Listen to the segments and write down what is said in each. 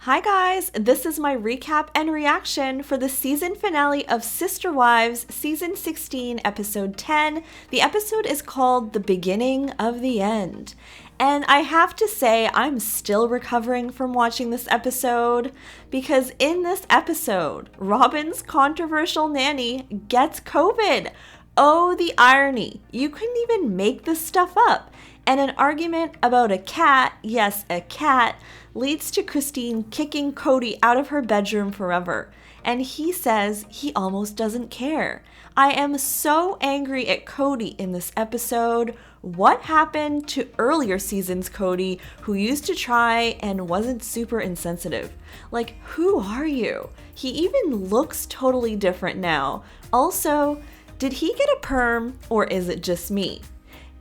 Hi guys, this is my recap and reaction for the season finale of Sister Wives, season 16, episode 10. The episode is called The Beginning of the End. And I have to say, I'm still recovering from watching this episode because in this episode, Robyn's controversial nanny gets COVID. Oh, the irony. You couldn't even make this stuff up. And an argument about a cat, yes, a cat, leads to Christine kicking Kody out of her bedroom forever. And he says he almost doesn't care. I am so angry at Kody in this episode. What happened to earlier seasons Kody, who used to try and wasn't super insensitive? Like, who are you? He even looks totally different now. Also, did he get a perm or is it just me?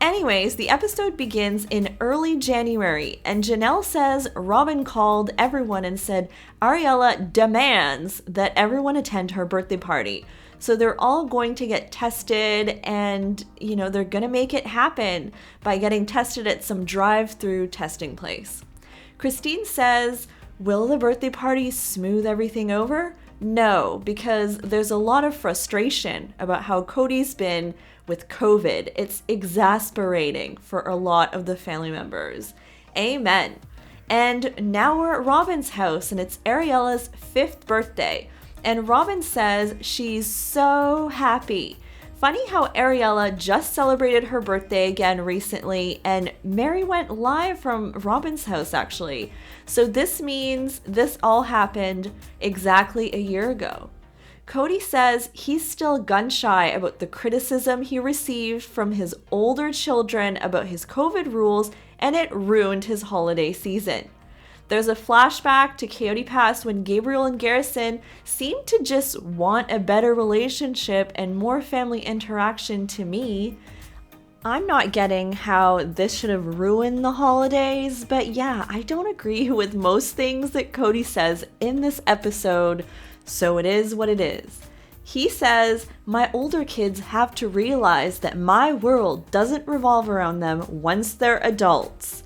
Anyways, the episode begins in early January, and Janelle says Robyn called everyone and said Ariella demands that everyone attend her birthday party. So they're all going to get tested and, they're going to make it happen by getting tested at some drive-through testing place. Christine says, will the birthday party smooth everything over? No, because there's a lot of frustration about how Kody's been with COVID. It's exasperating for a lot of the family members. Amen. And now we're at Robyn's house and it's Ariella's 5th birthday. And Robyn says she's so happy. Funny how Ariella just celebrated her birthday again recently, and Mary went live from Robyn's house actually. So this means this all happened exactly a year ago. Kody says he's still gun-shy about the criticism he received from his older children about his COVID rules, and it ruined his holiday season. There's a flashback to Kody past when Gabriel and Garrison seemed to just want a better relationship and more family interaction to me. I'm not getting how this should have ruined the holidays, but yeah, I don't agree with most things that Kody says in this episode, so it is what it is. He says, my older kids have to realize that my world doesn't revolve around them once they're adults.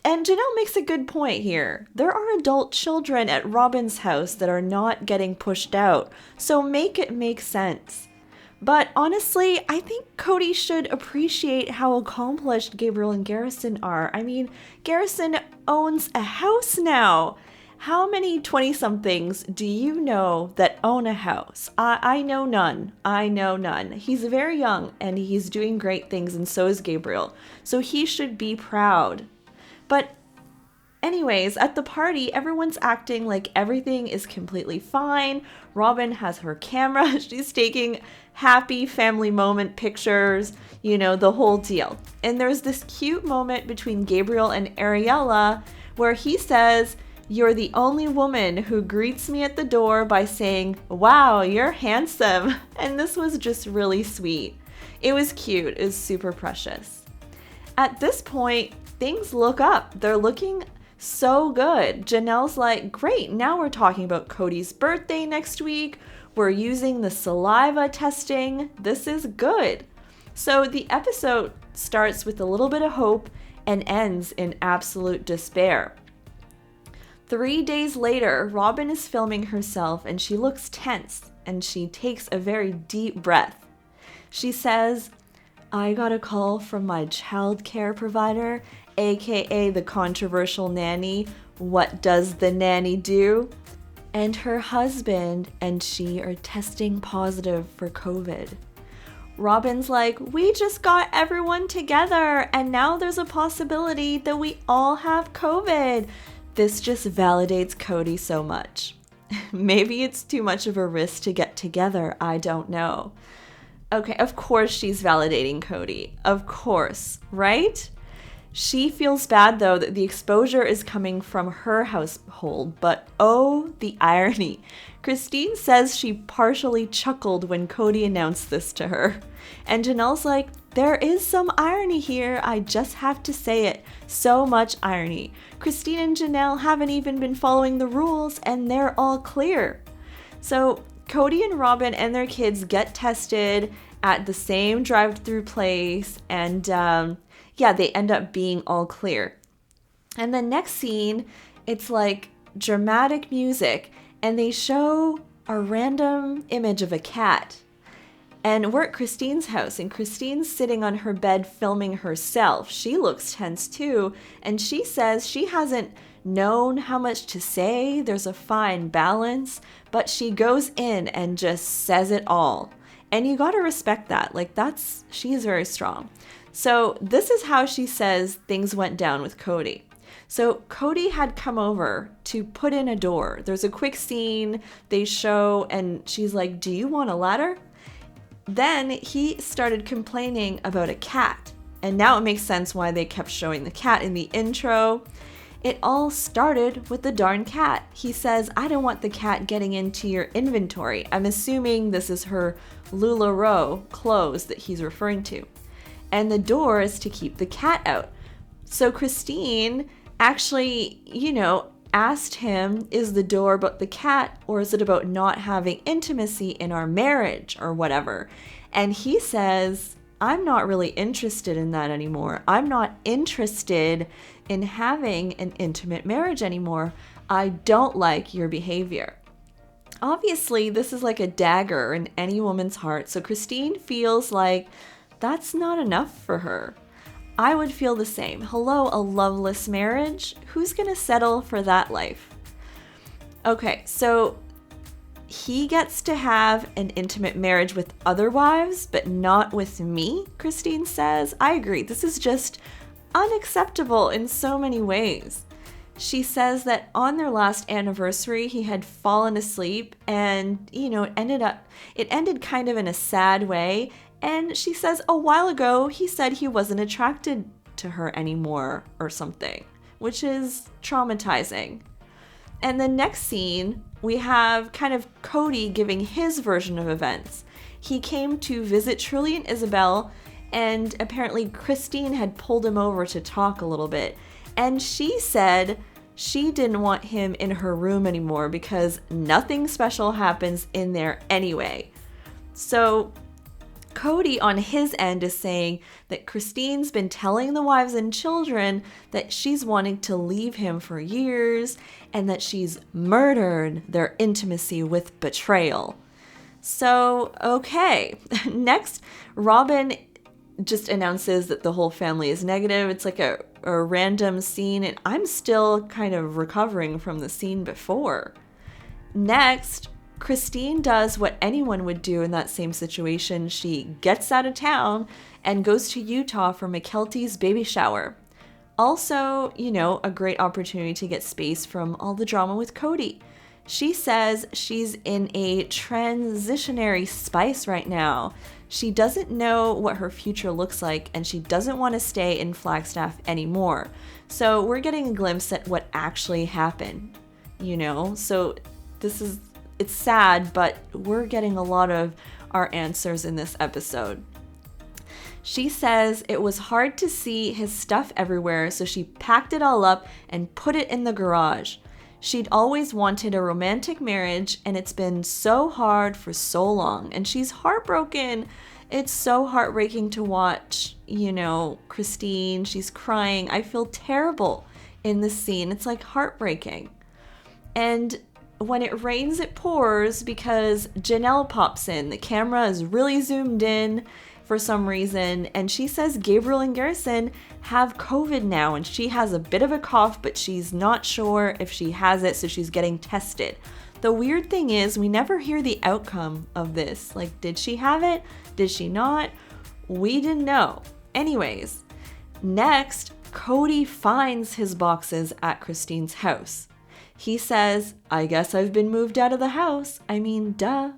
And Janelle makes a good point here. There are adult children at Robyn's house that are not getting pushed out, so make it make sense. But honestly, I think Kody should appreciate how accomplished Gabriel and Garrison are. I mean, Garrison owns a house now. How many 20-somethings do you know that own a house? I know none. I know none. He's very young and he's doing great things, and so is Gabriel. So he should be proud. But anyways, at the party, everyone's acting like everything is completely fine. Robyn has her camera. She's taking happy family moment pictures, the whole deal. And there's this cute moment between Gabriel and Ariella where he says, you're the only woman who greets me at the door by saying, wow, you're handsome. And this was just really sweet. It was cute. It was super precious. At this point, things look up. They're looking so good. Janelle's like, great, now we're talking about Kody's birthday next week. We're using the saliva testing. This is good. So the episode starts with a little bit of hope and ends in absolute despair. 3 days later, Robyn is filming herself and she looks tense and she takes a very deep breath. She says, I got a call from my childcare provider, aka the controversial nanny. What does the nanny do? And her husband and she are testing positive for COVID. Robyn's like, we just got everyone together and now there's a possibility that we all have COVID. This just validates Kody so much. Maybe it's too much of a risk to get together, I don't know. Okay, of course she's validating Kody. Of course, right? She feels bad though that the exposure is coming from her household, but oh, the irony. Christine says she partially chuckled when Kody announced this to her. And Janelle's like, there is some irony here, I just have to say it. So much irony. Christine and Janelle haven't even been following the rules and they're all clear. So Kody and Robyn and their kids get tested at the same drive-through place, and they end up being all clear. And the next scene, it's like dramatic music, and they show a random image of a cat. And we're at Christine's house, and Christine's sitting on her bed filming herself. She looks tense too, and she says she hasn't known how much to say. There's a fine balance, but she goes in and just says it all. And you gotta respect that. Like, she's very strong. So this is how she says things went down with Kody. So Kody had come over to put in a door. There's a quick scene they show, and she's like, "Do you want a ladder?" Then he started complaining about a cat. And now it makes sense why they kept showing the cat in the intro. It all started with the darn cat. He says, "I don't want the cat getting into your inventory." I'm assuming this is her LuLaRoe clothes that he's referring to. And the door is to keep the cat out. So Christine actually, asked him, is the door about the cat, or is it about not having intimacy in our marriage or whatever? And he says, "I'm not really interested in that anymore. I'm not interested in having an intimate marriage anymore. I don't like your behavior." Obviously, this is like a dagger in any woman's heart. So Christine feels like that's not enough for her. I would feel the same. Hello, a loveless marriage? Who's gonna settle for that life? Okay, so he gets to have an intimate marriage with other wives, but not with me, Christine says. I agree. This is just unacceptable in so many ways. She says that on their last anniversary, he had fallen asleep and, it ended kind of in a sad way. And she says a while ago, he said he wasn't attracted to her anymore or something, which is traumatizing. And the next scene, we have kind of Kody giving his version of events. He came to visit Truly and Isabel, and apparently Christine had pulled him over to talk a little bit. And she said she didn't want him in her room anymore because nothing special happens in there anyway. So Kody on his end is saying that Christine's been telling the wives and children that she's wanting to leave him for years and that she's murdered their intimacy with betrayal. So, okay. Next, Robyn just announces that the whole family is negative. It's like a random scene, and I'm still kind of recovering from the scene before. Next, Christine does what anyone would do in that same situation. She gets out of town and goes to Utah for McKelty's baby shower. Also, a great opportunity to get space from all the drama with Kody. She says she's in a transitionary spice right now. She doesn't know what her future looks like, and she doesn't want to stay in Flagstaff anymore. So we're getting a glimpse at what actually happened, So it's sad, but we're getting a lot of our answers in this episode. She says it was hard to see his stuff everywhere, so she packed it all up and put it in the garage. She'd always wanted a romantic marriage, and it's been so hard for so long, and she's heartbroken. It's so heartbreaking to watch, Christine, she's crying. I feel terrible in this scene. It's like heartbreaking. And when it rains, it pours because Janelle pops in. The camera is really zoomed in for some reason, and she says Gabriel and Garrison have COVID now, and she has a bit of a cough, but she's not sure if she has it, so she's getting tested. The weird thing is, we never hear the outcome of this. Like, did she have it? Did she not? We didn't know. Anyways, next, Kody finds his boxes at Christine's house. He says, "I guess I've been moved out of the house. I mean, duh."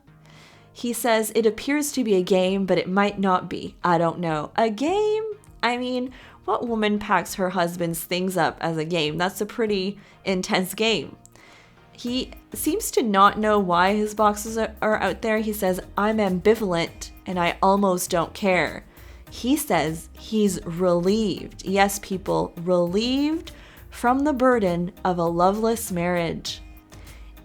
He says, "It appears to be a game, but it might not be. I don't know." A game? I mean, what woman packs her husband's things up as a game? That's a pretty intense game. He seems to not know why his boxes are out there. He says, "I'm ambivalent and I almost don't care." He says he's relieved. Yes, people, relieved from the burden of a loveless marriage.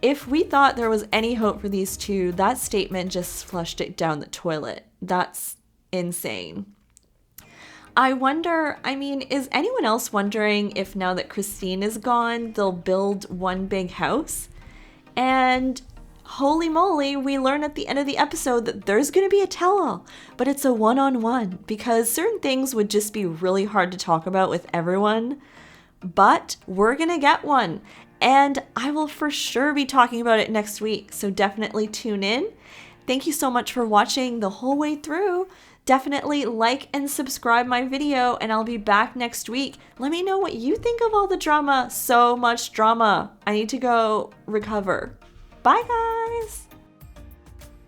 If we thought there was any hope for these two, that statement just flushed it down the toilet. That's insane. I wonder, I mean, is anyone else wondering if now that Christine is gone, they'll build one big house? And holy moly, we learn at the end of the episode that there's going to be a tell-all, but it's a one-on-one because certain things would just be really hard to talk about with everyone. But we're going to get one, and I will for sure be talking about it next week, so definitely tune in. Thank you so much for watching the whole way through. Definitely like and subscribe my video, and I'll be back next week. Let me know what you think of all the drama. So much drama. I need to go recover. Bye, guys.